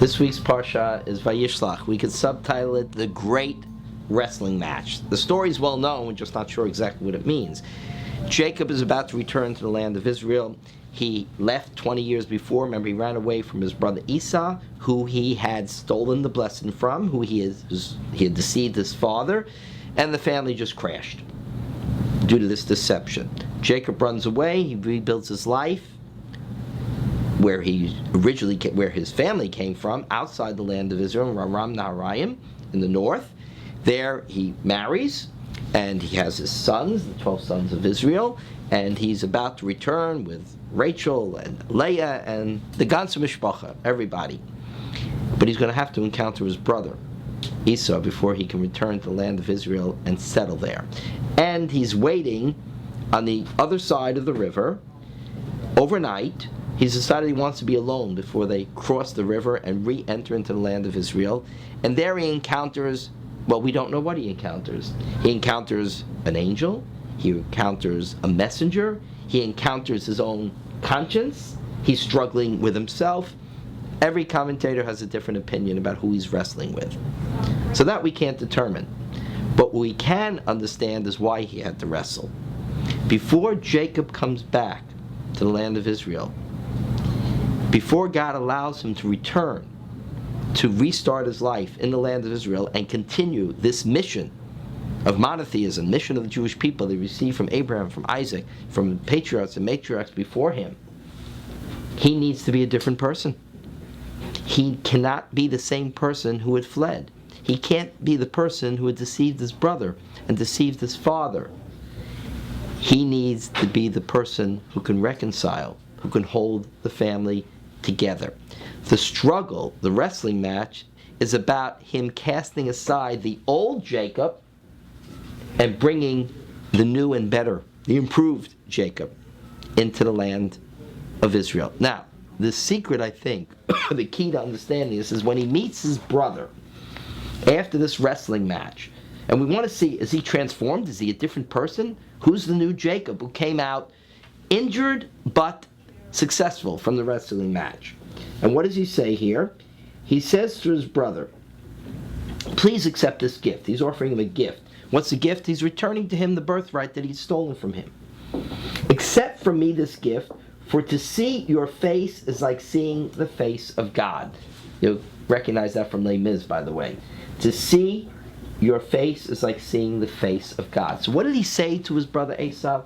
This week's Parashat is Vayishlach. We could subtitle it The Great Wrestling Match. The story is well known, we're just not sure exactly what it means. Jacob is about to return to the land of Israel. He left 20 years before. Remember, he ran away from his brother Esau, who he had stolen the blessing from, who he had deceived his father, and the family just crashed due to this deception. Jacob runs away, he rebuilds his life where his family came from, outside the land of Israel, Raram Naharaim, in the north. There he marries, and he has his sons, the 12 sons of Israel, and he's about to return with Rachel and Leah and the ganze Mishpacha, everybody. But he's going to have to encounter his brother, Esau, before he can return to the land of Israel and settle there. And he's waiting on the other side of the river overnight. He's decided he wants to be alone before they cross the river and re-enter into the land of Israel. And there he encounters, well, we don't know what he encounters. He encounters an angel. He encounters a messenger. He encounters his own conscience. He's struggling with himself. Every commentator has a different opinion about who he's wrestling with. So that we can't determine. But what we can understand is why he had to wrestle. Before Jacob comes back to the land of Israel, before God allows him to return, to restart his life in the land of Israel and continue this mission of monotheism, mission of the Jewish people they received from Abraham, from Isaac, from patriarchs and matriarchs before him, he needs to be a different person. He cannot be the same person who had fled. He can't be the person who had deceived his brother and deceived his father. He needs to be the person who can reconcile, who can hold the family together. The struggle, the wrestling match, is about him casting aside the old Jacob and bringing the new and better, the improved Jacob into the land of Israel. Now, the secret, I think, the key to understanding this is when he meets his brother after this wrestling match. And we want to see, is he transformed? Is he a different person? Who's the new Jacob who came out injured but successful from the wrestling match? And what does he say here? He says to his brother, please accept this gift. He's offering him a gift. What's the gift? He's returning to him the birthright that he's stolen from him. Accept from me this gift, for to see your face is like seeing the face of God. You'll recognize that from Les Mis, by the way. To see your face is like seeing the face of God. So what did he say to his brother Esau?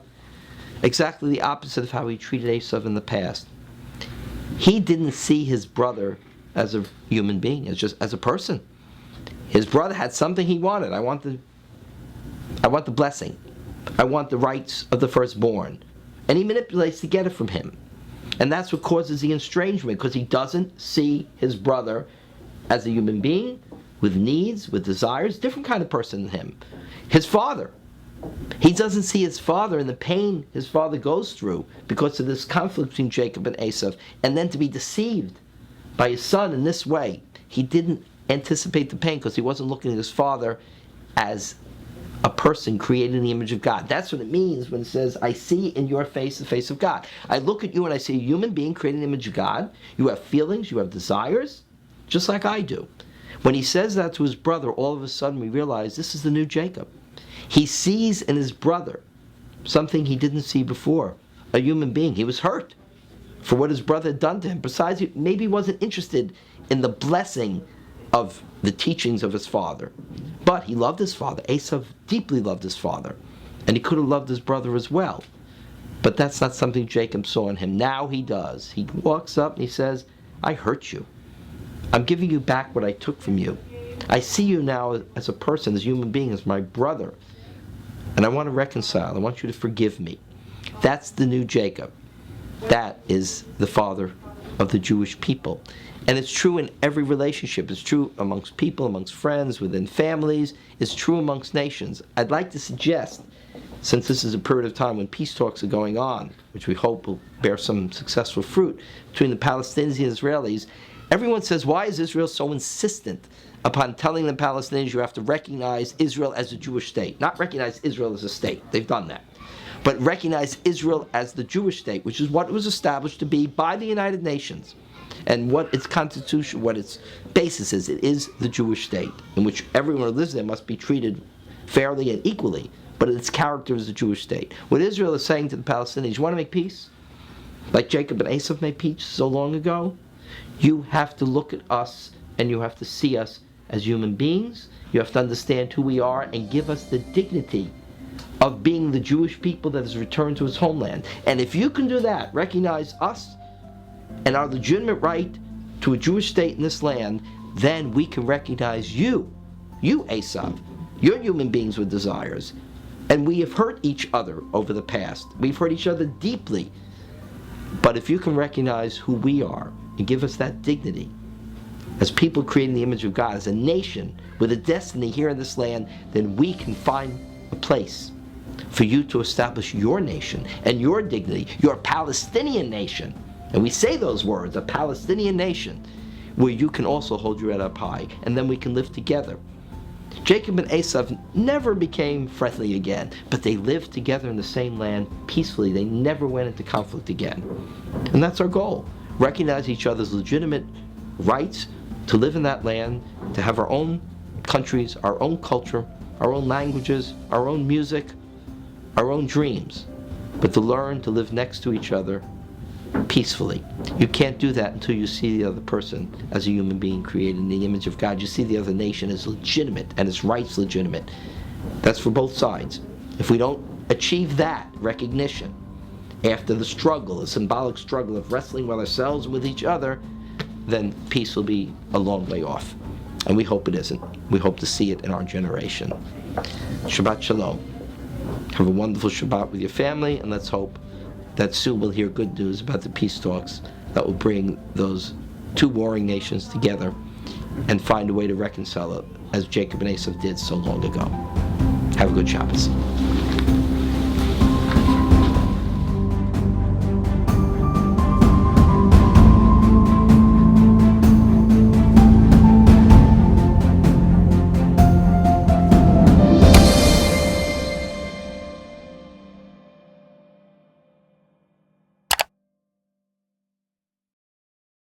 Exactly the opposite of how he treated Esau in the past. He didn't see his brother as a human being, as a person. His brother had something he wanted. I want the blessing. I want the rights of the firstborn. And he manipulates to get it from him. And that's what causes the estrangement, because he doesn't see his brother as a human being, with needs, with desires, different kind of person than him. His father. He doesn't see his father and the pain his father goes through because of this conflict between Jacob and Esau, and then to be deceived by his son in this way. He didn't anticipate the pain because he wasn't looking at his father as a person created in the image of God. That's what it means when it says, I see in your face the face of God. I look at you and I see a human being created in the image of God. You have feelings, you have desires, just like I do. When he says that to his brother, all of a sudden we realize this is the new Jacob. He sees in his brother something he didn't see before, a human being. He was hurt for what his brother had done to him. Besides, maybe he wasn't interested in the blessing of the teachings of his father. But he loved his father. Esau deeply loved his father. And he could have loved his brother as well. But that's not something Jacob saw in him. Now he does. He walks up and he says, I hurt you. I'm giving you back what I took from you. I see you now as a person, as a human being, as my brother. And I want to reconcile. I want you to forgive me. That's the new Jacob. That is the father of the Jewish people. And it's true in every relationship. It's true amongst people, amongst friends, within families. It's true amongst nations. I'd like to suggest, since this is a period of time when peace talks are going on, which we hope will bear some successful fruit, between the Palestinians and Israelis, everyone says, why is Israel so insistent upon telling the Palestinians you have to recognize Israel as a Jewish state? Not recognize Israel as a state. They've done that. But recognize Israel as the Jewish state, which is what it was established to be by the United Nations. And what its constitution, what its basis is, it is the Jewish state, in which everyone who lives there must be treated fairly and equally, but its character is the Jewish state. What Israel is saying to the Palestinians, you want to make peace? Like Jacob and Esau made peace so long ago? You have to look at us and you have to see us as human beings. You have to understand who we are and give us the dignity of being the Jewish people that has returned to its homeland. And if you can do that, recognize us and our legitimate right to a Jewish state in this land, then we can recognize you, Esav. You're human beings with desires. And we have hurt each other over the past. We've hurt each other deeply. But if you can recognize who we are and give us that dignity, as people created in the image of God, as a nation with a destiny here in this land, then we can find a place for you to establish your nation and your dignity, your Palestinian nation. And we say those words, a Palestinian nation, where you can also hold your head up high, and then we can live together. Jacob and Esav never became friendly again, but they lived together in the same land peacefully. They never went into conflict again. And that's our goal. Recognize each other's legitimate rights to live in that land, to have our own countries, our own culture, our own languages, our own music, our own dreams, but to learn to live next to each other peacefully. You can't do that until you see the other person as a human being created in the image of God. You see the other nation as legitimate and its rights legitimate. That's for both sides. If we don't achieve that recognition after the struggle, the symbolic struggle of wrestling with ourselves and with each other, then peace will be a long way off. And we hope it isn't. We hope to see it in our generation. Shabbat Shalom. Have a wonderful Shabbat with your family, and let's hope that soon we'll hear good news about the peace talks that will bring those two warring nations together and find a way to reconcile it, as Jacob and Esau did so long ago. Have a good Shabbos.